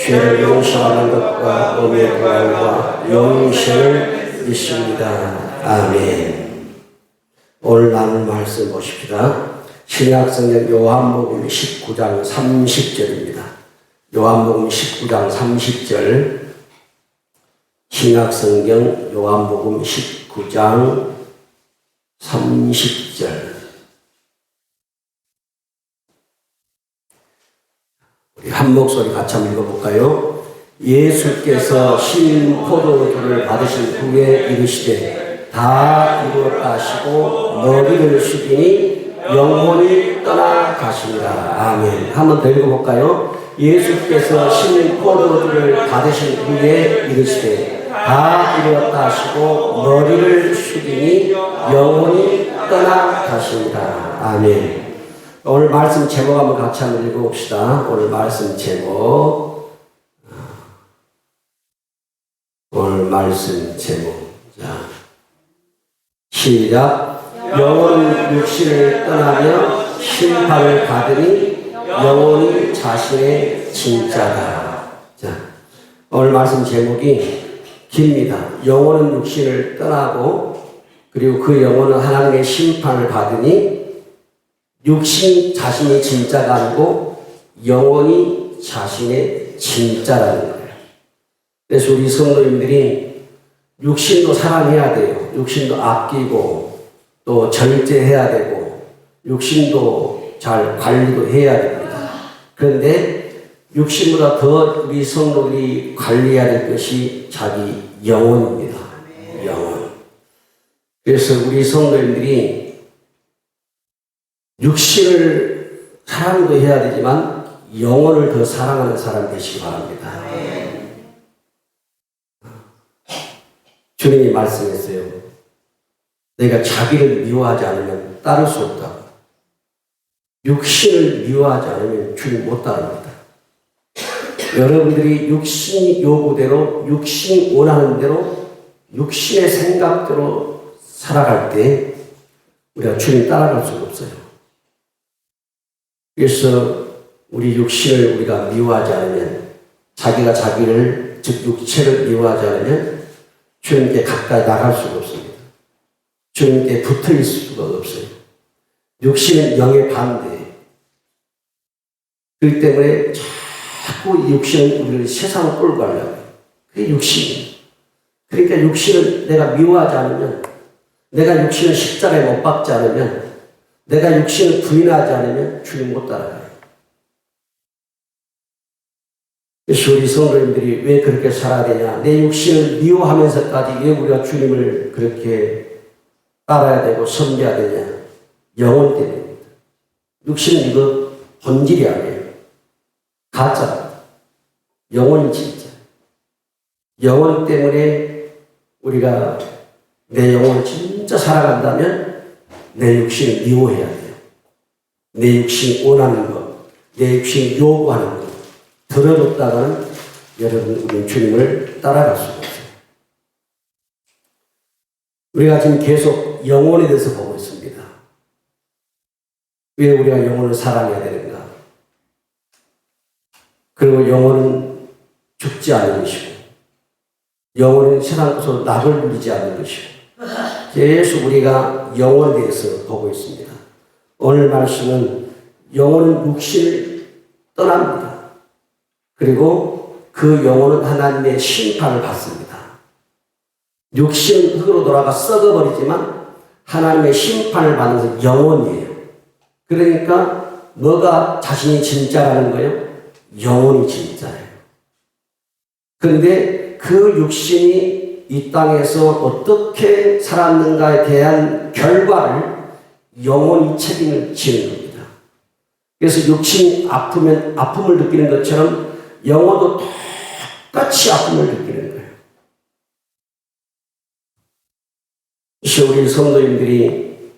죄를 용서하는 것과 몸의 부활과 영생을 믿습니다. 아멘. 오늘 나눌 말씀 보십시다. 신약성경 요한복음 19장 30절입니다. 요한복음 19장 30절. 신약성경 요한복음 19장 30절. 우리 한 목소리 같이 한번 읽어볼까요? 예수께서 신 포도주를 받으신 후에 이르시되 다 이루었다 하시고 머리를 숙이니 영혼이 떠나가시니라. 아멘. 한번 더 읽어볼까요? 예수께서 신 포도주를 받으신 후에 이르시되 다 이루었다 하시고 머리를 숙이니 영혼이 떠나가시니라. 아멘. 오늘 말씀 제목 한번 같이 한번 읽어봅시다. 오늘 말씀 제목. 자, 시작. 영혼은 육신을 떠나며 심판을 받으니 영혼이 자신의 진짜다. 자, 오늘 말씀 제목이 깁니다. 영혼은 육신을 떠나고 그리고 그 영혼은 하나님의 심판을 받으니 육신 자신이 진짜가 아니고 영혼이 자신의 진짜라는 거예요. 그래서 우리 성도님들이 육신도 사랑해야 돼요. 육신도 아끼고 또 절제해야 되고 육신도 잘 관리도 해야 됩니다. 그런데 육신보다 더 우리 성도들이 관리해야 될 것이 자기 영혼입니다. 영혼. 그래서 우리 성도님들이 육신을 사랑도 해야 되지만 영혼을 더 사랑하는 사람 되시기 바랍니다. 주님이 말씀했어요. 내가 자기를 미워하지 않으면 따를 수 없다. 육신을 미워하지 않으면 주님 못 따릅니다. 여러분들이 육신 요구대로, 육신이 원하는 대로, 육신의 생각대로 살아갈 때 우리가 주님 따라갈 수가 없어요. 그래서 우리 육신을 우리가 미워하지 않으면, 자기가 자기를, 즉 육체를 미워하지 않으면 주님께 가까이 나갈 수가 없습니다. 주님께 붙을 수가 없어요. 육신은 영의 반대예요. 그렇기 때문에 자꾸 이 육신은 우리를 세상으로 끌고 가려고 해요. 그게 육신이에요. 그러니까 육신을 내가 미워하지 않으면, 내가 육신을 십자가에 못 박지 않으면, 내가 육신을 부인하지 않으면 주님 못 따라가요. 그래서 우리 성도님들이 왜 그렇게 살아야 되냐? 내 육신을 미워하면서까지 왜 우리가 주님을 그렇게 따라야 되고 섬겨야 되냐? 영혼 때문입니다. 육신은 이거 본질이 아니에요. 가짜. 영혼이 진짜. 영혼 때문에 우리가 내 영혼을 진짜 살아간다면 내 육신을 미워해야 돼요. 내 육신이 원하는 것, 내 육신이 요구하는 것 들어줬다가는 여러분 우리 주님을 따라갈 수가 없어요. 우리가 지금 계속 영혼에 대해서 보고 있습니다. 왜 우리가 영혼을 사랑해야 되는가? 그리고 영혼은 죽지 않는 것이고 영혼은 세상 것으로 낙을 누리지 않는 것이고 계속 우리가 영혼에 대해서 보고 있습니다. 오늘 말씀은 영혼은 육신을 떠납니다. 그리고 그 영혼은 하나님의 심판을 받습니다. 육신은 흙으로 돌아가 썩어버리지만 하나님의 심판을 받는 영혼이에요. 그러니까 뭐가 자신이 진짜라는 거예요? 영혼이 진짜예요. 그런데 그 육신이 이 땅에서 어떻게 살았는가에 대한 결과를 영혼이 책임을 지는 겁니다. 그래서 육신이 아프면 아픔을 느끼는 것처럼 영혼도 똑같이 아픔을 느끼는 거예요. 그래서 우리 성도님들이,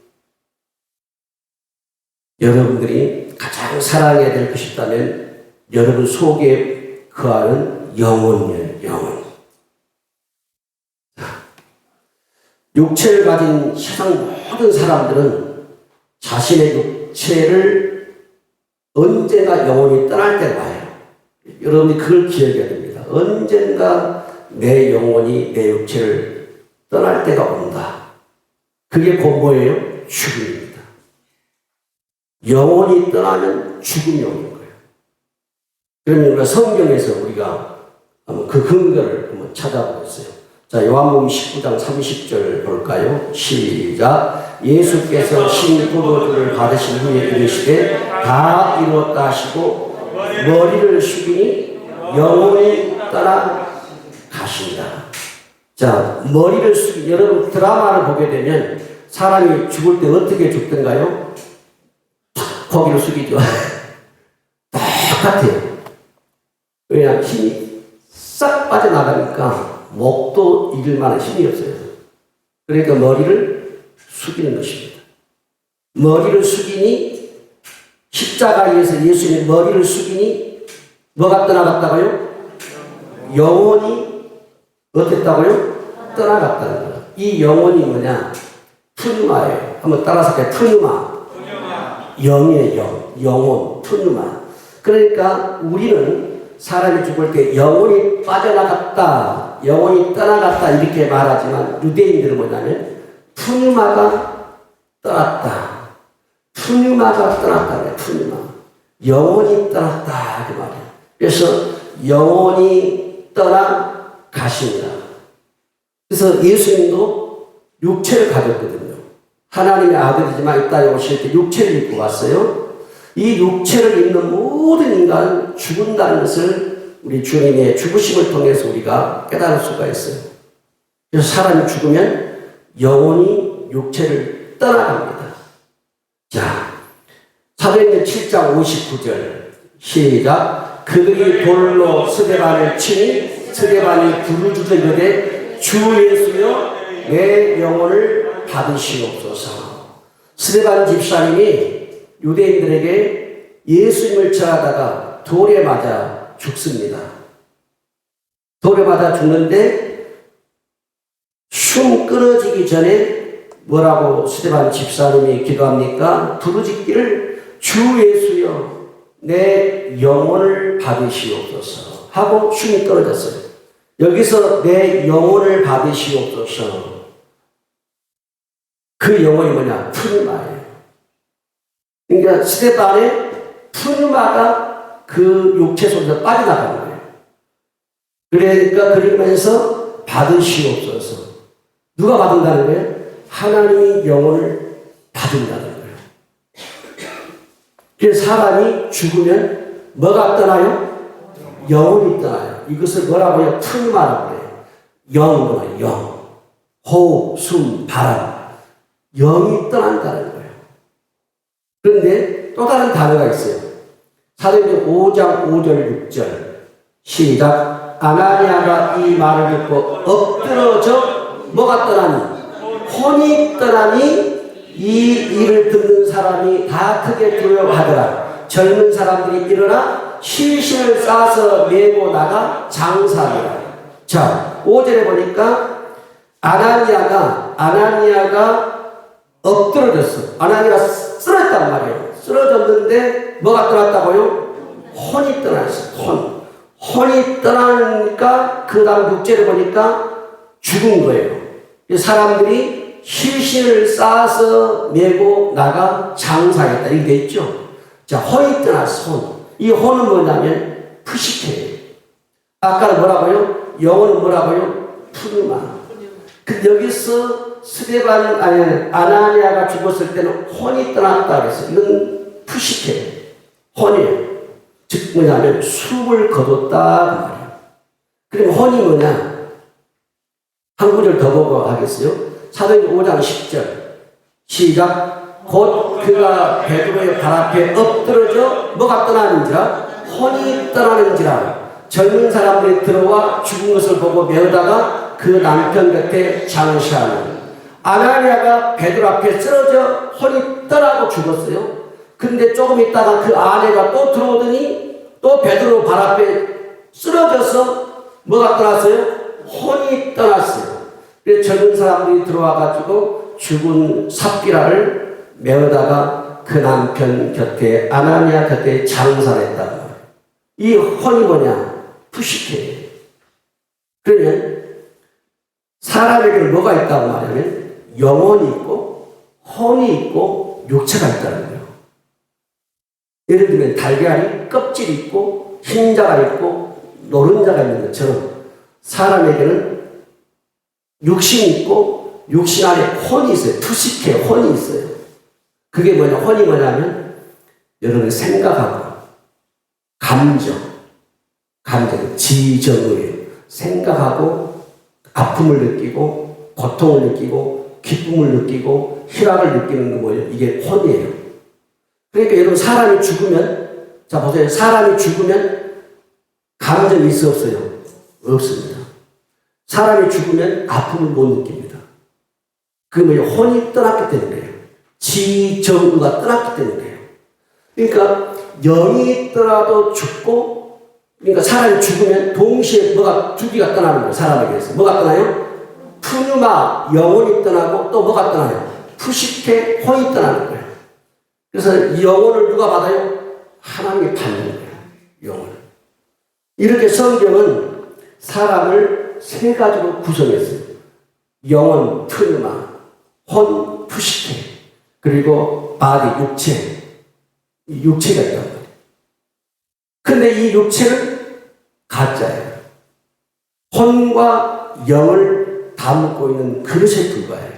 여러분들이 가장 사랑해야 될 것이 있다면 여러분 속에 거하는 영혼이에요. 영혼. 육체를 가진 세상 모든 사람들은 자신의 육체를 언제나 영혼이 떠날 때가 와요. 여러분이 그걸 기억해야 됩니다. 언젠가 내 영혼이 내 육체를 떠날 때가 온다. 그게 곧 뭐예요? 죽음입니다. 영혼이 떠나면 죽음이 오는 거예요. 그러면 우리가 성경에서 우리가 한번 그 근거를 한번 찾아보겠어요. 자, 요한복음 19장 30절 볼까요? 시작. 예수께서 신부도를 받으신 후에 이르시되 다 이루었다 하시고 머리를 숙이니 영혼이 떠나 가신다. 자, 머리를 숙이, 여러분 드라마를 보게 되면 사람이 죽을 때 어떻게 죽던가요? 고개를 숙이죠. 똑같아요. 왜냐하면 힘이 싹 빠져나가니까 목도 잃을 만한 힘이 없어요. 그러니까 머리를 숙이는 것입니다. 머리를 숙이니 십자가에서 예수님의 머리를 숙이니 뭐가 떠나갔다고요? 영혼이 어땠다고요? 떠나갔다는 거예요. 이 영혼이 뭐냐? 푸뉴마예요. 한번 따라서 할까요? 푸뉴마. 영이에요. 영혼, 푸뉴마. 그러니까 우리는 사람이 죽을 때 영혼이 빠져나갔다, 영혼이 떠나갔다 이렇게 말하지만 유대인들은 뭐냐면 푸뉴마가 떠났다. 푸뉴마가 떠났다 그래. 푸뉴마. 영혼이 떠났다 그 말이에요. 그래서 영혼이 떠나 가십니다. 그래서 예수님도 육체를 가졌거든요. 하나님의 아들이지만 이 땅에 오실 때 육체를 입고 왔어요. 이 육체를 입는 모든 인간은 죽는다는 것을 우리 주님의 죽으심을 통해서 우리가 깨달을 수가 있어요. 그래서 사람이 죽으면 영혼이 육체를 떠나갑니다. 자, 사도행전 7장 59절 시작. 그들이 돌로 스데반을 치니 스데반이 부르짖어 이르되 주 예수여 내 영혼을 받으시옵소서. 스데반 집사님이 유대인들에게 예수님을 전하다가 돌에 맞아 죽습니다. 돌에 맞아 죽는데 숨 끊어지기 전에 뭐라고 스데반 집사님이 기도합니까? 부르짖기를 주 예수여 내 영혼을 받으시옵소서 하고 숨이 끊어졌어요. 여기서 내 영혼을 받으시옵소서. 그 영혼이 뭐냐? 푸뉴마예요. 그러니까 스데반의 푸뉴마가 그 육체 속에서 빠져나가는 거예요. 그러니까 그러면서 받으시옵소서. 누가 받는다는 거예요? 하나님이 영혼을 받는다는 거예요. 그래서 사람이 죽으면 뭐가 떠나요? 영혼이 떠나요. 이것을 뭐라고 해요? 푸뉴마라고 해요. 영, 영. 호흡, 숨, 바람. 영이 떠난다는 거예요. 그런데 또 다른 단어가 있어요. 사도행전 5장 5절 6절 시작. 아나니아가 이 말을 듣고 엎드러져 뭐가 떠나니? 혼이 떠나니 이 일을 듣는 사람이 다 크게 두려워하더라. 젊은 사람들이 일어나 실신을 싸서 메고 나가 장사하더라. 자, 5절에 보니까 아나니아가 엎드러졌어. 아나니아가 쓰러졌단 말이에요. 쓰러졌는데 뭐가 떠났다고요? 혼이 떠났어. 혼이 떠나니까 그 다음 6절에 보니까 죽은 거예요. 사람들이 실신을 쌓아서 메고 나가 장사했다. 이게 돼 있죠. 자, 혼이 떠났어. 혼. 이 혼은 뭐냐면 푸시케예요. 아까는 뭐라고요? 영어는 뭐라고요? 푸르마. 여기서 아나니아가 죽었을 때는 혼이 떠났다 그랬어요. 이건 푸시케. 혼이에요. 즉 뭐냐면 숨을 거뒀다 말이에요. 그럼 혼이 뭐냐? 한 구절 더 보고 하겠어요. 사도행전 5장 10절 시작. 곧 그가 베드로의 발 앞에 엎드러져 뭐가 떠나는지라 혼이 떠나는지라 젊은 사람들이 들어와 죽은 것을 보고 메어다가 그 남편 곁에 장시하는 아나니아가 베드로 앞에 쓰러져 혼이 떠나고 죽었어요. 근데 조금 있다가 그 아내가 또 들어오더니 또 베드로 발 앞에 쓰러져서 뭐가 떠났어요? 혼이 떠났어요. 그래서 젊은 사람들이 들어와가지고 죽은 삽비라를 메어다가 그 남편 곁에 아나니아 곁에 장사했단 말이에요. 이 혼이 뭐냐? 푸시케예요. 그러면 사람에게는 뭐가 있다고 말하면 영혼이 있고 혼이 있고 육체가 있다는 거예요. 예를 들면 달걀이 껍질이 있고 흰자가 있고 노른자가 있는 것처럼 사람에게는 육신이 있고 육신 안에 혼이 있어요. 푸시케 혼이 있어요. 그게 뭐냐? 혼이 뭐냐면 여러분의 생각하고 감정, 지정의예요. 생각하고 아픔을 느끼고 고통을 느끼고 기쁨을 느끼고 희락을 느끼는 거 뭐예요? 이게 혼이에요. 그러니까 여러분 사람이 죽으면 자 보세요. 사람이 죽으면 감정이 있어 없어요? 없습니다. 사람이 죽으면 아픔을 못 느낍니다. 그게 뭐예요? 혼이 떠났기 때문에요. 지정의가 떠났기 때문에요. 그러니까 영이 있더라도 죽고 그러니까 사람이 죽으면 동시에 뭐가 두 개가 떠나는 거예요. 사람에게서. 뭐가 떠나요? 푸뉴마, 영혼이 떠나고 또 뭐가 떠나요? 푸시케, 혼이 떠나는 거예요. 그래서 영혼을 누가 받아요? 하나님이 받는 거예요. 영혼을. 이렇게 성경은 사람을 세 가지로 구성했어요. 영혼, 푸뉴마, 혼, 푸시케, 그리고 바디, 육체가 있단 말이에요. 근데 이 육체는 가짜예요. 혼과 영을 담고 있는 그릇에 불과해요.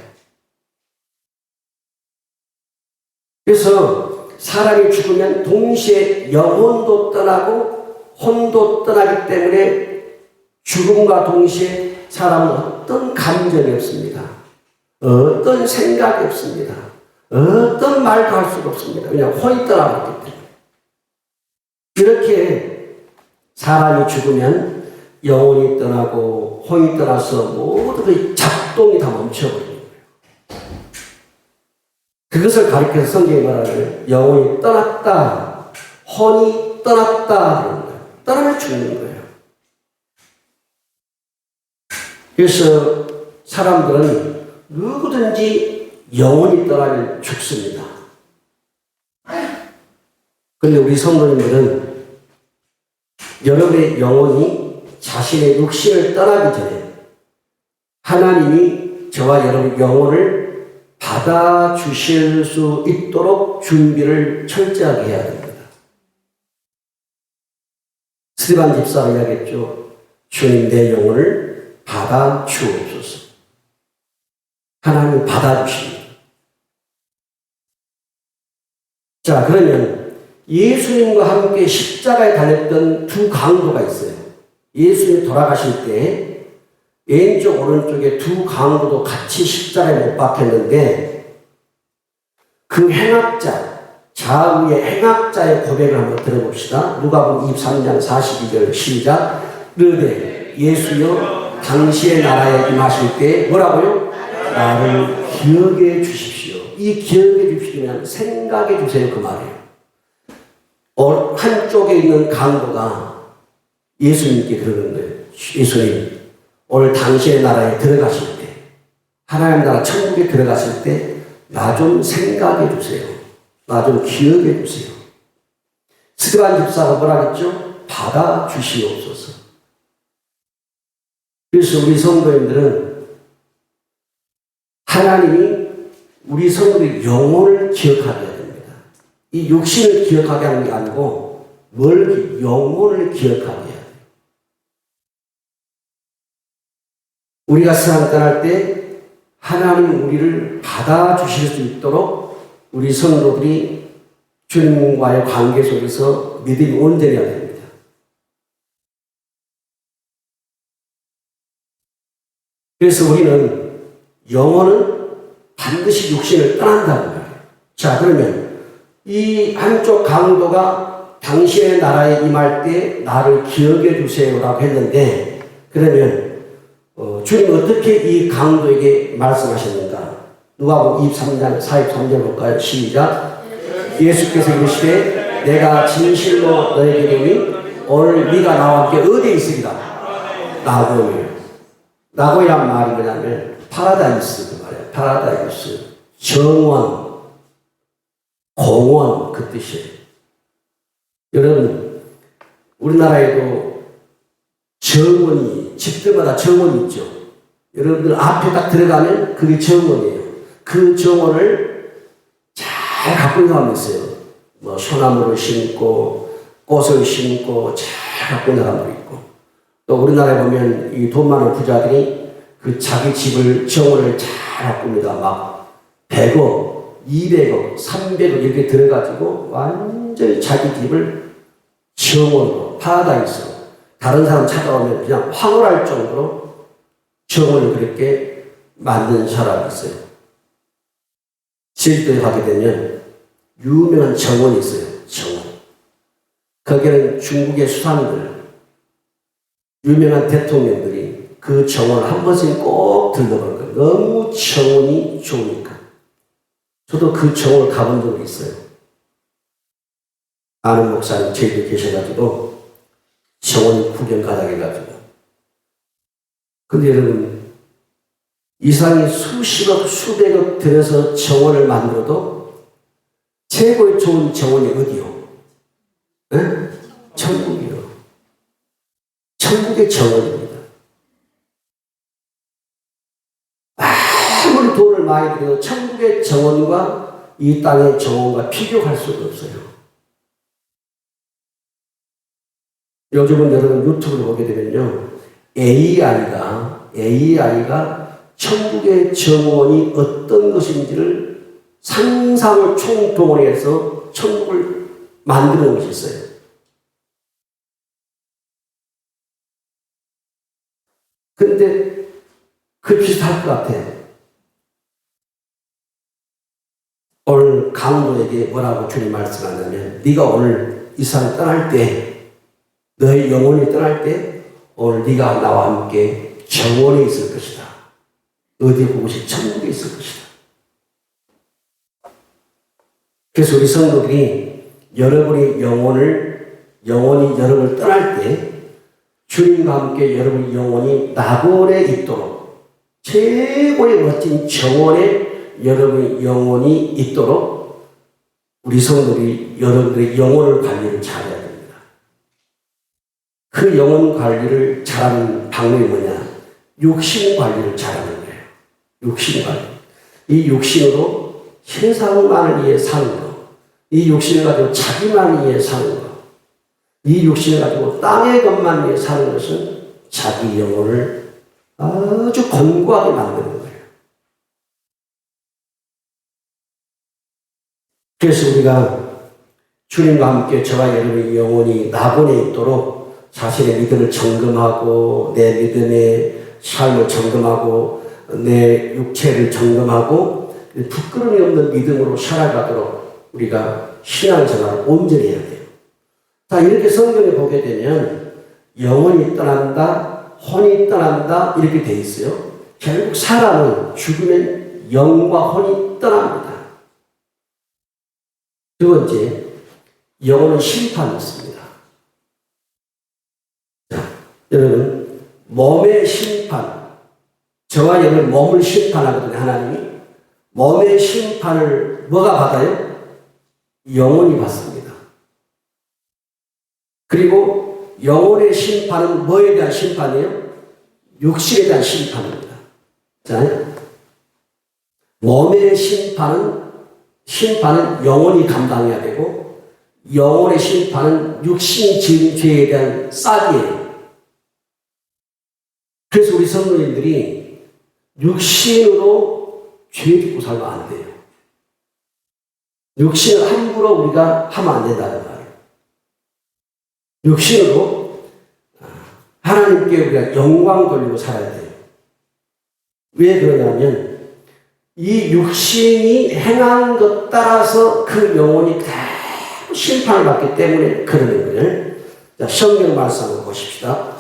그래서 사람이 죽으면 동시에 영혼도 떠나고 혼도 떠나기 때문에 죽음과 동시에 사람은 어떤 감정이 없습니다. 어떤 생각이 없습니다. 어떤 말도 할 수가 없습니다. 왜냐하면 혼이 떠나버렸기 때문에. 이렇게 사람이 죽으면 영혼이 떠나고 혼이 떠나서 모든 그 작동이 다 멈춰버리는 거예요. 그것을 가리켜서 성경이 말하는 영혼이 떠났다, 혼이 떠났다 그러는 거예요. 떠나면 죽는 거예요. 그래서 사람들은 누구든지 영혼이 떠나면 죽습니다. 그런데 우리 성도님들은 여러분의 영혼이 자신의 육신을 떠나기 전에 하나님이 저와 여러분의 영혼을 받아주실 수 있도록 준비를 철저하게 해야 됩니다. 스데반 집사가 이야기했죠. 주님 내 영혼을 받아주옵소서. 하나님이 받아주십니다. 자, 그러면 예수님과 함께 십자가에 달렸던 두 강도가 있어요. 예수님이 돌아가실 때 왼쪽 오른쪽에 두 강도도 같이 십자가에 못 박혔는데 그 행악자, 좌우의 행악자의 고백을 한번 들어봅시다. 누가복음 23장 42절 시작. 르되 예수여 당시의 나라에 임하실 때 뭐라고요? 나를 기억해 주십시오. 이 기억해 주시면 생각해 주세요 그 말이에요. 한쪽에 있는 강도가 예수님께 그러는 거예요. 예수님, 오늘 당신의 나라에 들어가실 때, 하나님 나라 천국에 들어가실 때, 나 좀 생각해 주세요. 나 좀 기억해 주세요. 스데반 집사가 뭐라 했죠? 받아주시옵소서. 그래서 우리 성도님들은 하나님이 우리 성도의 영혼을 기억하게 해야 됩니다. 이 육신을 기억하게 하는 게 아니고 영혼을 기억하게 해야 돼요. 우리가 세상을 떠날 때 하나님 우리를 받아주실 수 있도록 우리 성도들이 주님과의 관계 속에서 믿음이 온전해야 됩니다. 그래서 우리는 영혼은 반드시 육신을 떠난다는 거예요. 자, 그러면 이 한쪽 강도가 당신의 나라에 임할 때 나를 기억해 주세요라고 했는데 그러면 주님은 어떻게 이 강도에게 말씀하셨는가? 누가복음 23장 43절 볼까요? 시작. 예수께서 이르시되 내가 진실로 너에게 이르노니 오늘 네가 나와 함께 어디에 있으리라? 나고요. 나고이란 말이 뭐냐면 파라다이스 그 말이에요. 파라다이스, 정원, 공원 그 뜻이에요. 여러분 우리나라에도 정원이, 집들마다 정원이 있죠. 여러분들 앞에 딱 들어가면 그게 정원이에요. 그 정원을 잘 갖고 있는 사람이 있어요. 뭐 소나무를 심고 꽃을 심고 잘 갖고 있는 사람도 있고, 또 우리나라에 보면 이 돈 많은 부자들이 그 자기 집을 정원을 잘 갖고 있습니다. 막 100억, 200억, 300억 이렇게 들어가지고 완전히 자기 집을 정원으로 파라다이스, 다른 사람 찾아오면 그냥 황홀할 정도로 정원을 그렇게 만든 사람이 있어요. 제주도에 가게 되면 유명한 정원이 있어요. 정원. 거기는 중국의 수상들, 유명한 대통령들이 그 정원을 한 번씩 꼭 들러보는 거예요. 너무 정원이 좋으니까. 저도 그 정원을 가본 적이 있어요. 아는 목사님 제주도에 계셔가지고 정원 구경 가자 해가지고. 근데 여러분, 이상이 수십억, 수백억 들여서 정원을 만들어도 최고의 좋은 정원이 어디요? 네? 천국이요. 천국의 정원입니다. 아무리 돈을 많이 들여도 천국의 정원과 이 땅의 정원과 비교할 수가 없어요. 요즘은 여러분 유튜브를 보게 되면요, AI가 천국의 정원이 어떤 것인지를 상상을 총동원해서 천국을 만드는 것이 있어요. 그런데 그 비슷할 것 같아요. 오늘 강도에게 뭐라고 주님 말씀하냐면, 네가 오늘 이 세상 떠날 때, 너의 영혼이 떠날 때 오늘 네가 나와 함께 정원에 있을 것이다. 어디에 그곳이 천국에 있을 것이다. 그래서 우리 성도들이 여러분의 영혼이 여러분을 떠날 때 주님과 함께 여러분의 영혼이 낙원에 있도록, 최고의 멋진 정원에 여러분의 영혼이 있도록 우리 성도들이 여러분들의 영혼을 관리를 잘해야 됩니다. 그 영혼 관리를 잘하는 방법이 뭐냐? 육신 관리를 잘하는 거예요. 육신 관리. 이 육신으로 세상만을 위해 사는 거. 이 육신을 가지고 자기만 위해 사는 거. 이 육신을 가지고 땅의 것만 위해 사는 것은 자기 영혼을 아주 견고하게 만드는 거예요. 그래서 우리가 주님과 함께 저와 여러분의 영혼이 낙원에 있도록 자신의 믿음을 점검하고, 내 믿음의 삶을 점검하고, 내 육체를 점검하고, 부끄러움이 없는 믿음으로 살아가도록 우리가 신앙생활을 온전히 해야 돼요. 자, 이렇게 성경에 보게 되면 영혼이 떠난다, 혼이 떠난다 이렇게 돼 있어요. 결국 사람은 죽으면 영과 혼이 떠납니다. 두 번째, 영혼은 심판이 있습니다. 여러분, 몸의 심판, 저와 여러분 몸을 심판하거든요. 하나님이 몸의 심판을 뭐가 받아요? 영혼이 받습니다. 그리고 영혼의 심판은 뭐에 대한 심판이에요? 육신에 대한 심판입니다. 자, 몸의 심판은 영혼이 감당해야 되고, 영혼의 심판은 육신이 지은 죄에 대한 싹이에요. 그래서 우리 성도님들이 육신으로 죄 짓고 살면 안 돼요. 육신을 함부로 우리가 하면 안 된다는 말이에요. 육신으로 하나님께 우리가 영광 돌리고 살아야 돼요. 왜 그러냐면 이 육신이 행한 것 따라서 그 영혼이 다 심판을 받기 때문에 그러는 거예요. 자, 성경 말씀 한번 보십시다.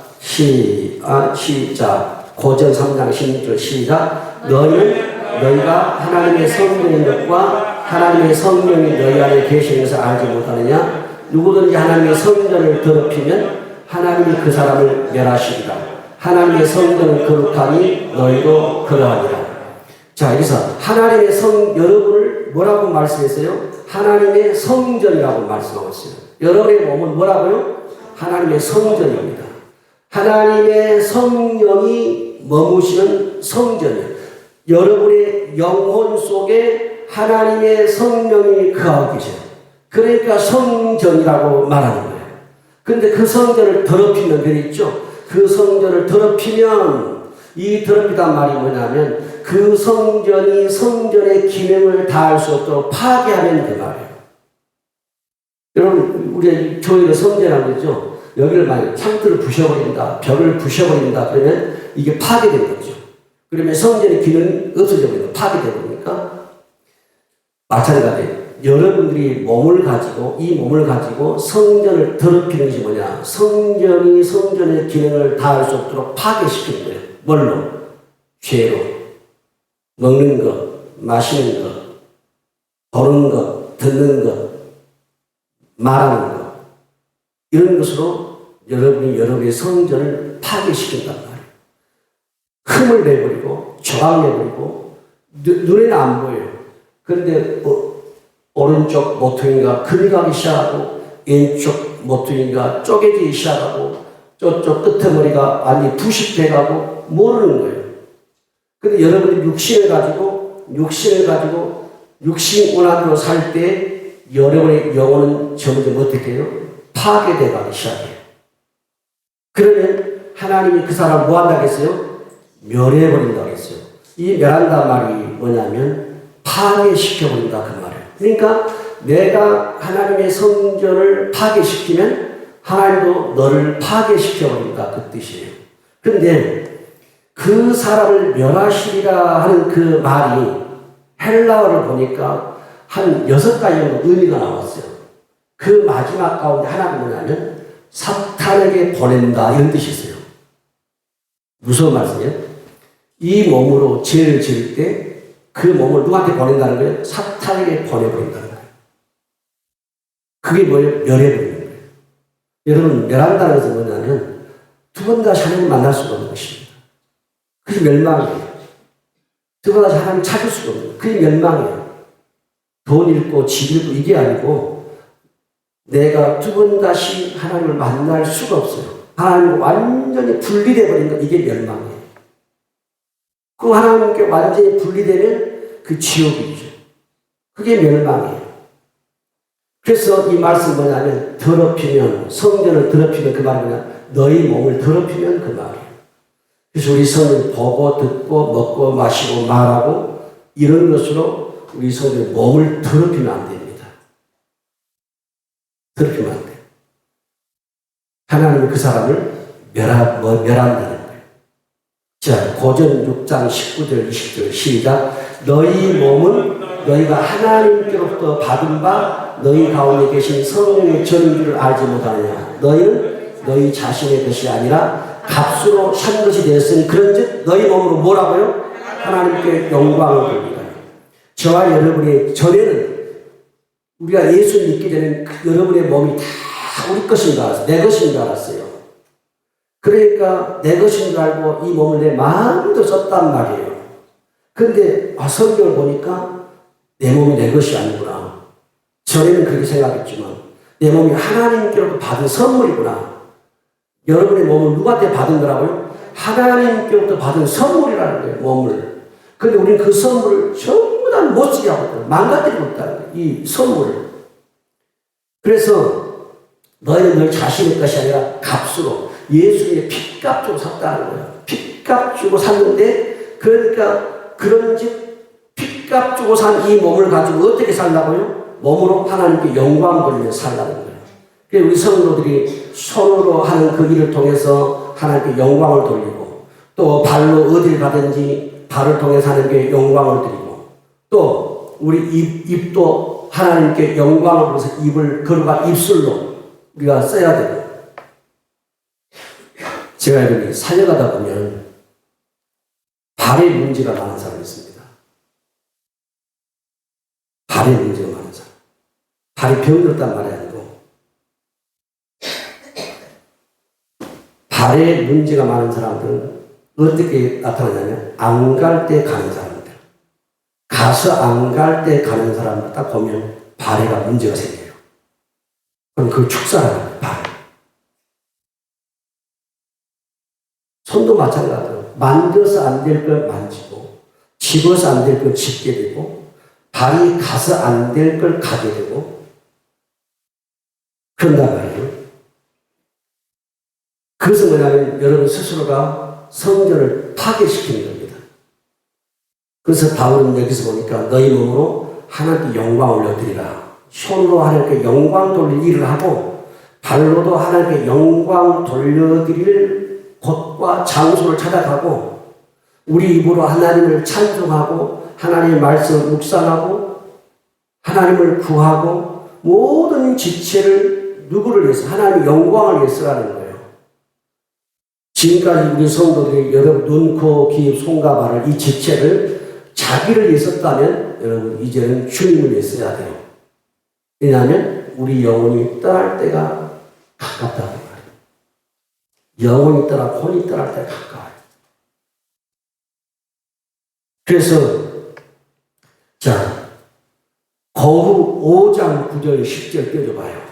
시작. 고전 3장 16절 시작. 너희가 하나님의 성령인 것과 하나님의 성령이 너희 안에 계시는 것을 알지 못하느냐? 누구든지 하나님의 성전을 더럽히면 하나님이 그 사람을 멸하시리라. 하나님의 성전은 거룩하니 너희도 그러하리라. 자, 여기서 하나님의 여러분을 뭐라고 말씀했어요? 하나님의 성전이라고 말씀하고 있어요. 여러분의 몸은 뭐라고요? 하나님의 성전입니다. 하나님의 성령이 머무시는 성전이에요. 여러분의 영혼 속에 하나님의 성령이 거하고 계셔요. 그러니까 성전이라고 말하는 거예요. 근데 그 성전을 더럽히면 되겠죠. 그 성전을 더럽히면, 이 더럽히단 말이 뭐냐면 그 성전이 성전의 기능을 다할 수 없도록 파괴하면 그 말이에요. 여러분, 우리 교회의 성전이라고 그러죠. 여기를 만약 창틀을 부셔버린다, 벽을 부셔버린다 그러면 이게 파괴되는 거죠. 그러면 성전의 기능이 없어져 버린다, 파괴되다 보니까 마찬가지예요. 여러분들이 몸을 가지고, 이 몸을 가지고 성전을 더럽히는 것이 뭐냐? 성전이 성전의 기능을 다할 수 없도록 파괴시키는 거예요. 뭘로? 죄로. 먹는 것, 마시는 것, 보는 것, 듣는 것, 말하는 것. 이런 것으로 여러분이 여러분의 성전을 파괴시킨단 말이에요. 흠을 내버리고, 조각 내버리고, 눈에는 안 보여요. 그런데 오른쪽 모퉁이가 금이 가기 시작하고 왼쪽 모퉁이가 쪼개지기 시작하고 저쪽 끄트머리가 완전히 부식돼 가고 모르는 거예요. 근데 여러분이 육신을 가지고 육신 운하로 살 때 여러분의 영혼은 점점 어떻게 해요? 파괴돼 가기 시작해요. 그러면 하나님이 그 사람 뭐 한다고 했어요? 멸해버린다고 했어요. 이 멸한다 말이 뭐냐면 파괴시켜버린다 그 말이에요. 그러니까 내가 하나님의 성전을 파괴시키면 하나님도 너를 파괴시켜버린다 그 뜻이에요. 그런데 그 사람을 멸하시리라 하는 그 말이 헬라어를 보니까 한 6가지 정도 의미가 나왔어요. 그 마지막 가운데 하나가 뭐냐면 사탄에게 보낸다 이런 뜻이 있어요. 무슨 말씀이에요? 이 몸으로 죄를 지을 때 그 몸을 누구한테 보낸다는 거예요? 사탄에게 보내버린다는 거예요. 그게 뭐예요? 멸해버리는 거예요. 여러분, 멸한다는 것은 뭐냐면 두 번 다시 하나님을 만날 수가 없는 것입니다. 그게 멸망이에요. 두 번 다시 하나님을 찾을 수가 없는 거예요. 그게 멸망이에요. 돈 잃고 집 잃고 이게 아니고 내가 두 번 다시 하나님을 만날 수가 없어요. 하나님과 완전히 분리되어버린 것, 이게 멸망이에요. 그 하나님께 완전히 분리되면 그 지옥이죠. 그게 멸망이에요. 그래서 이 말씀 뭐냐면 더럽히면, 성전을 더럽히면 그 말이 뭐냐? 너희 몸을 더럽히면 그 말이에요. 그래서 우리 성을 보고 듣고 먹고 마시고 말하고 이런 것으로 우리 성의 몸을 더럽히면 안 됩니다. 더럽히면 안 돼요. 하나님은 그 사람을 멸한다는 거예요. 자, 고전 6장 19절 20절 시작. 너희 몸은 너희가 하나님께로부터 받은 바 너희 가운데 계신 성령의 전인 줄을 알지 못하느냐. 너희는 너희 자신의 것이 아니라 값으로 산 것이 되었으니 그런즉 너희 몸으로 뭐라고요? 하나님께 영광을 돌리라. 저와 여러분의 전에는 우리가 예수를 믿기 전에는 여러분의 몸이 다 우리 것인 줄 알았어요. 내 것인 줄 알았어요. 그러니까 내 것인 줄 알고 이 몸을 내 마음대로 썼단 말이에요. 그런데 성경을 보니까 내 몸이 내 것이 아니구나. 전에는 그렇게 생각했지만 내 몸이 하나님께로부터 받은 선물이구나. 여러분의 몸을 누구한테 받은 거라고요? 하나님께로부터 받은 선물이라는 거예요. 몸을. 그런데 우리는 그 선물을 전부 다 못 쓰게 하고 있다. 망가뜨리고 있다는 거예요. 이 선물을. 그래서 너희는 널 자신의 것이 아니라 값으로 예수님의 핏값 주고 샀다는 거예요. 핏값 주고 샀는데 그러니까 그런즉 핏값 주고 산 이 몸을 가지고 어떻게 살라고요? 몸으로 하나님께 영광 돌리며 살라는 거예요. 그래서 우리 성도들이 손으로 하는 그 일을 통해서 하나님께 영광을 돌리고 또 발로 어딜 가든지 발을 통해서 하나님께 영광을 드리고 또 우리 입도 하나님께 영광을 돌려서 입을 걸어가 입술로 우리가 써야 되고 제가 이렇게 살려가다 보면 발에 문제가 많은 사람이 있습니다. 발에 문제가 많은 사람. 발이 병들었단 말이 아니고 발에 문제가 많은 사람들은 어떻게 나타나냐면 안 갈 때 가는 사람들. 가서 안 갈 때 가는 사람을 딱 보면 발에가 문제가 생겨요. 그럼 그걸 축사라는 거예요. 발. 손도 마찬가지로 만져서 안 될 걸 만지고 집어서 안 될 걸 집게 되고 발이 가서 안 될 걸 가게 되고 그런단 말이에요. 그것은 뭐냐면 여러분 스스로가 성전을 파괴시키는 겁니다. 그래서 바울은 여기서 보니까 너희 몸으로 하나님께 영광 올려드리라. 손으로 하나님께 영광 돌릴 일을 하고 발로도 하나님께 영광 돌려드릴 곳과 장소를 찾아가고 우리 입으로 하나님을 찬송하고 하나님의 말씀을 묵상하고 하나님을 구하고 모든 지체를 누구를 위해서? 하나님의 영광을 위해서 하는 거예요. 지금까지 우리 성도들이 여러분 눈, 코, 귀, 손과 발을 이 지체를 자기를 위해 썼다면 여러분 이제는 주님을 위해 써야 돼요. 왜냐하면 우리 영혼이 떠날 때가 가깝다는 말이에요. 영혼이 떠나 혼이 떠날 때가 가까워요. 그래서 자 거후 5장 9절 10절 띄워줘봐요.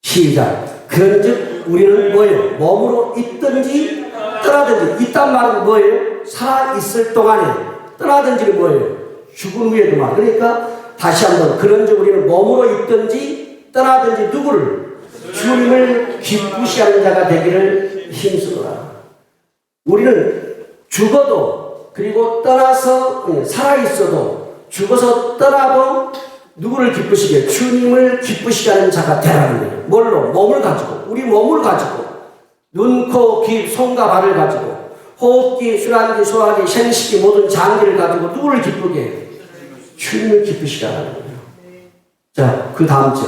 시작. 그런즉 우리는 뭐예요? 몸으로 있든지 떠나든지. 있단 말은 뭐예요? 살아있을 동안에. 떠나든지는 뭐예요? 죽은 후에도 말. 그러니까 다시 한번 그런즉 우리는 몸으로 있든지 떠나든지 누구를? 주님을 기쁘시 하는 자가 되기를 힘쓰노라. 우리는 죽어도 그리고 떠나서 살아있어도 죽어서 떠나도 누구를 기쁘시게? 주님을 기쁘시게 하는 자가 되라는 거예요. 뭘로? 몸을 가지고. 우리 몸을 가지고 눈, 코, 귀, 손과 발을 가지고 호흡기, 순환기, 소화기, 생식기 모든 장기를 가지고 누구를 기쁘게? 주님을 기쁘시게 하라는 거예요. 자, 그 다음 절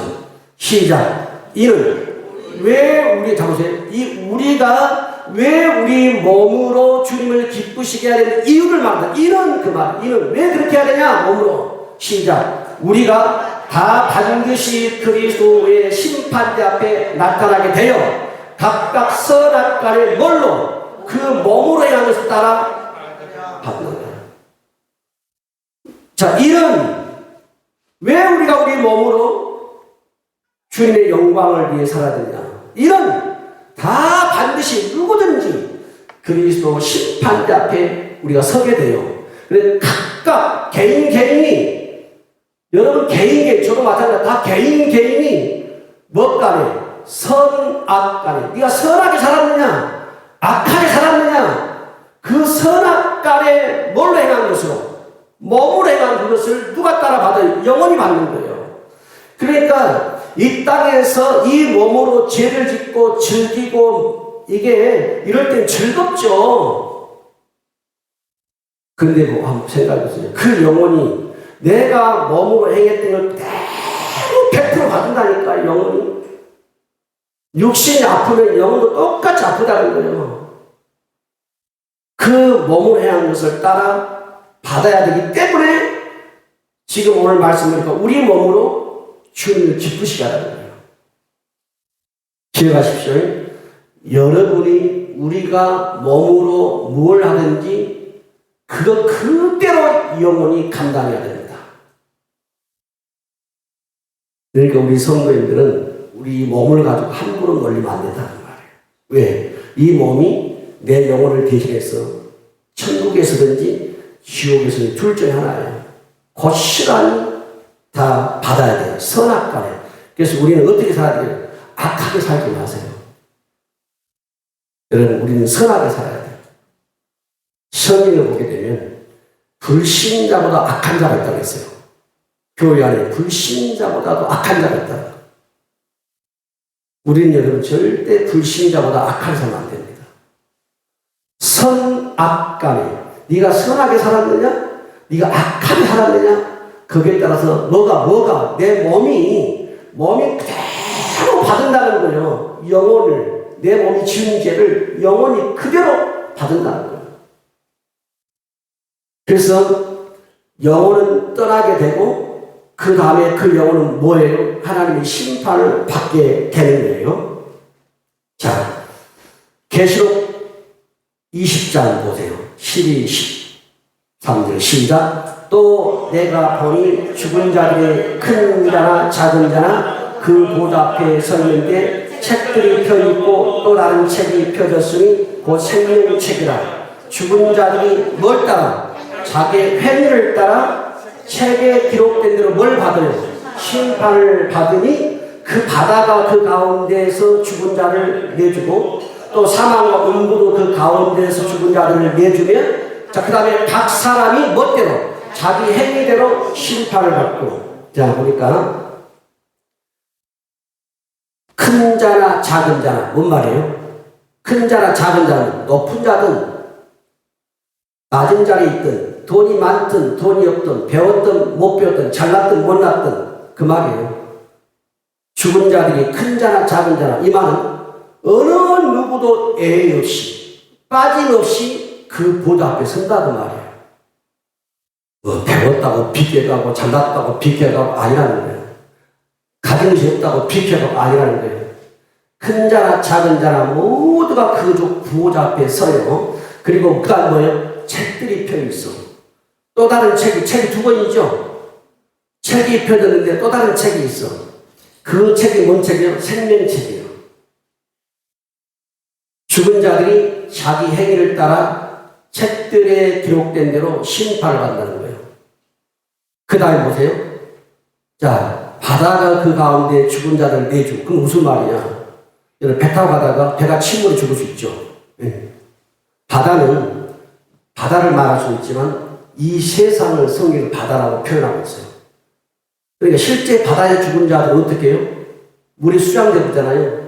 시작. 이는 왜 우리 잡으세요. 이 우리가 왜 우리 몸으로 주님을 기쁘시게 해야 되는 이유를 말한다. 이는 그 말. 이는 왜 그렇게 해야 되냐? 몸으로. 시작. 우리가 다 반드시 그리스도의 심판대 앞에 나타나게 되어 각각 선악간에 뭘로? 그 몸으로 행한 것을 따라 받는다. 자, 이는 왜 우리가 우리 몸으로 주님의 영광을 위해 살아야 되냐? 이는 다 반드시 누구든지 그리스도 심판대 앞에 우리가 서게 돼요. 그래서 각각 개인이 여러분 개인 저도 마찬가지로 다 개인이 뭐 간에 선악 간에 네가 선하게 살았느냐 악하게 살았느냐 그 선악 간에 뭘로 행한 것으로 몸으로 행한 그것을 누가 따라 받아요? 영원히 받는 거예요. 그러니까 이 땅에서 이 몸으로 죄를 짓고 즐기고 이게 이럴 땐 즐겁죠. 그런데 뭐 한번 생각해 보세요. 그 영혼이 내가 몸으로 행했던 걸 그대로 100% 받는다니까. 영혼이 육신이 아프면 영혼도 똑같이 아프다는 거예요. 그 몸으로 행한 것을 따라 받아야 되기 때문에 지금 오늘 말씀드리니까 우리 몸으로 주님을 기쁘시게 하라는 거예요. 기억하십시오. 여러분이 우리가 몸으로 무엇을 하든지 그거 그대로 영혼이 감당해야 됩니다. 그러니까 우리 성도님들은 우리 몸을 가지고 함부로 놀리면 안 된다는 말이에요. 왜? 이 몸이 내 영혼을 대신해서 천국에서든지 지옥에서든지 둘 중에 하나예요. 곧 시간 다 받아야 돼요. 선악간에. 그래서 우리는 어떻게 살아야 돼요? 악하게 살지 마세요. 여러분 우리는 선하게 살아야 돼요. 성경을 보게 되면 불신자보다 악한 자가 있다고 했어요. 교회 안에 불신자보다도 악한 자가 있다. 우리는 여러분 절대 불신자보다 악한 사람 안 됩니다. 선악간에 네가 선하게 살았느냐? 네가 악하게 살았느냐? 거기에 따라서 뭐가 내 몸이 그대로 받는다는 거예요. 영혼을 내 몸이 지은 죄를 영혼이 그대로 받는다는 거예요. 그래서 영혼은 떠나게 되고 그 다음에 그 영혼은 뭐예요? 하나님의 심판을 받게 되는 거예요. 자, 계시록 20장 보세요. 12, 13절 시작. 또 내가 보니 죽은 자들의 큰 자나 작은 자나 그 보좌 앞에 서 있는데 책들이 펴있고 또 다른 책이 펴졌으니 곧 생명책이라. 죽은 자들이 뭘 따라? 자기의 행위를 따라 책에 기록된 대로 뭘 받아요? 심판을 받으니 그 바다가 그 가운데에서 죽은 자를 내주고 또 사망과 음부도 그 가운데에서 죽은 자들을 내주면, 자, 그 다음에 각 사람이 멋대로 자기 행위대로 심판을 받고. 자, 보니까 큰 자나 작은 자나 뭔 말이에요? 큰 자나 작은 자는 높은 자든 낮은 자리에 있든 돈이 많든 돈이 없든 배웠든 못 배웠든 잘났든 못났든 그 말이에요. 죽은 자들이 큰 자나 작은 자나, 이 말은 어느 누구도 예외 없이 빠짐없이 그 보좌 앞에 선다 그 말이에요. 배웠다고 비켜가고 잘났다고 비켜가고 아니라는 거예요. 가진 것이 없다고 비켜가고 아니라는 거예요. 큰 자나 작은 자나 모두가 그 보좌 앞에 서요. 그리고 그 다음 뭐예요? 책들이 펴있어. 또 다른 책이 두 권이죠. 책이 펴졌는데 또 다른 책이 있어. 그 책이 뭔 책이에요? 생명책이에요. 죽은 자들이 자기 행위를 따라 책들에 기록된 대로 심판을 받는다는 거예요. 그 다음에 보세요. 자, 바다가 그 가운데 죽은 자들을 내주고. 그럼 무슨 말이냐? 여러분, 배 타고 가다가 배가 침몰해 죽을 수 있죠. 바다는 바다를 말할 수 있지만 이 세상을 성경은 바다라고 표현하고 있어요. 그러니까 실제 바다에 죽은 자들은 어떻게 해요? 물이 수장되잖아요.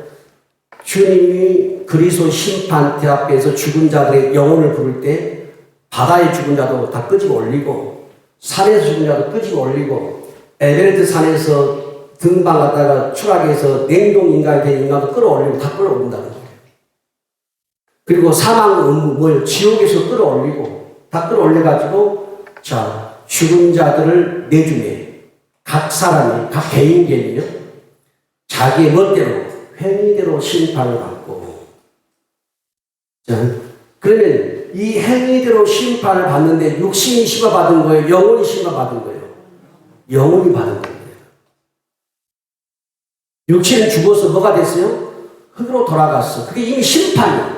주님이 그리스도 심판대 앞에서 죽은 자들의 영혼을 부를 때 바다에 죽은 자도 다 끄집어 올리고 산에서 죽은 자도 끄집어 올리고 에베레스트 산에서 등반하다가 추락해서 냉동인간이 된 인간도 끌어올리고 다 끌어올린다는 거예요. 그리고 사망은 뭐예요? 지옥에서 끌어올리고 다 끌어올려가지고, 자, 죽은 자들을 내주네. 각 사람이, 각 개인이 자기의 멋대로, 행위대로 심판을 받고. 자, 그러면 이 행위대로 심판을 받는데 육신이 심판받은 거예요? 영혼이 심판받은 거예요? 영혼이 받은 거예요. 육신은 죽어서 뭐가 됐어요? 흙으로 돌아갔어. 그게 이미 심판이야.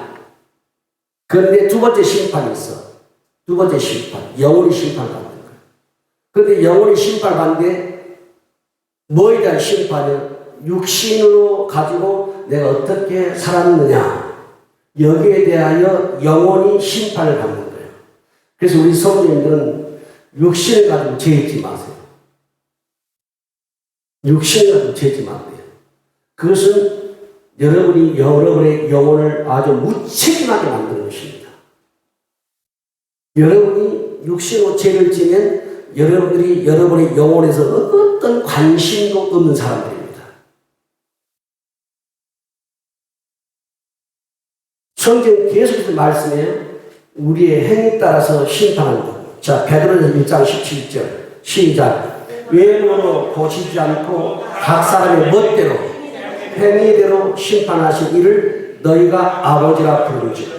그런데 두 번째 심판이 있어. 두 번째 심판. 영혼이 심판받는 거야. 그런데 영혼이 심판받는데 뭐에 대한 심판이야? 육신으로 가지고 내가 어떻게 살았느냐. 여기에 대하여 영혼이 심판을 받는 거예요. 그래서 우리 성도님들은 육신을 가지고 죄짓지 마세요. 육신을 가지고 죄짓지 마세요. 그것은 여러분의 영혼을 아주 무책임하게 만드는 것입니다. 여러분이 육신으로 죄를 지면 여러분들이 여러분의 영혼에서 어떤 관심도 없는 사람들입니다. 성경 계속해서 말씀해요. 우리의 행위 따라서 심판한다. 자, 베드로전서 1장 17절 시작. 외모로 보시지 않고 각 사람의 멋대로 행위대로 심판하신 이를 너희가 아버지라 부르지.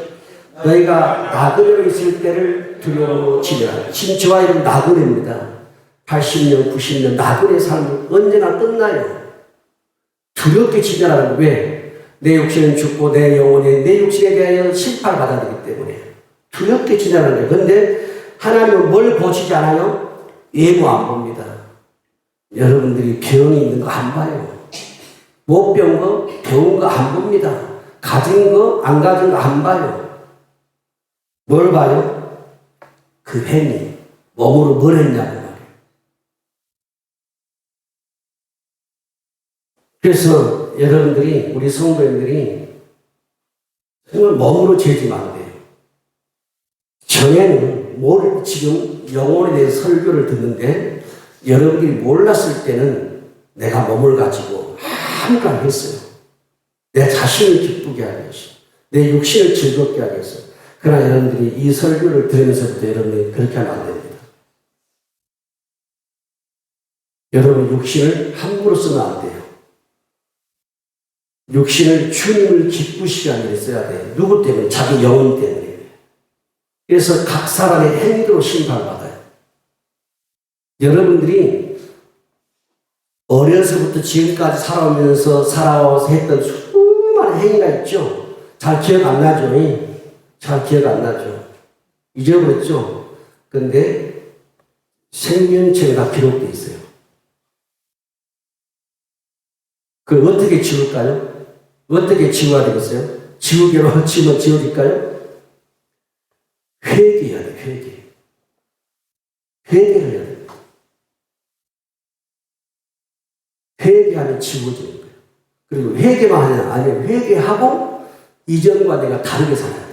너희가 나그네로 있을 때를 두려워지라. 지금 저와 이름 나그네입니다. 80년, 90년 나그네 삶은 언제나 끝나요. 두렵게 지내라는 거예요. 왜? 내 육신은 죽고 내 영혼이 내 육신에 대하여 심판을 받아야 되기 때문에 두렵게 지내라는 거예요. 그런데 하나님은 뭘 보시지 않아요? 외모 안 봅니다. 여러분들이 병이 있는 거 안 봐요. 못 배운 거, 배운 거 안 봅니다. 가진 거, 안 가진 거 안 봐요. 뭘 봐요? 그 행위, 몸으로 뭘 했냐고 말이에요. 그래서 여러분들이, 우리 성도님들이 정말 몸으로 죄지면 안 돼요. 전에는 지금 영혼에 대해서 설교를 듣는데 여러분들이 몰랐을 때는 내가 몸을 가지고 아무것도 안 했어요. 내 자신을 기쁘게 하겠어. 내 육신을 즐겁게 하겠어. 그러나 여러분들이 이 설교를 들으면서부터 여러분들이 그렇게 하면 안 됩니다. 여러분 육신을 함부로 쓰면 안 돼요. 육신을 주님을 기쁘시게 하는 데 써야 돼요. 누구 때문에? 자기 영혼 때문에. 그래서 각 사람의 행위로 심판받아요. 여러분들이 어려서부터 지금까지 살아오면서 했던 행위가 있죠. 잘 기억 안 나죠. 잘 기억 안 나죠. 잊어버렸죠. 그런데 생명체가 기록되어 있어요. 그걸 어떻게 지울까요? 어떻게 지워야 되겠어요? 지우개로 치면 지워질까요? 회개해야 돼, 회개. 회개를 해야 돼. 회개하면 지워지는 거예요. 그리고 회개만 하냐? 아니면 회개하고 이전과 내가 다르게 살아요.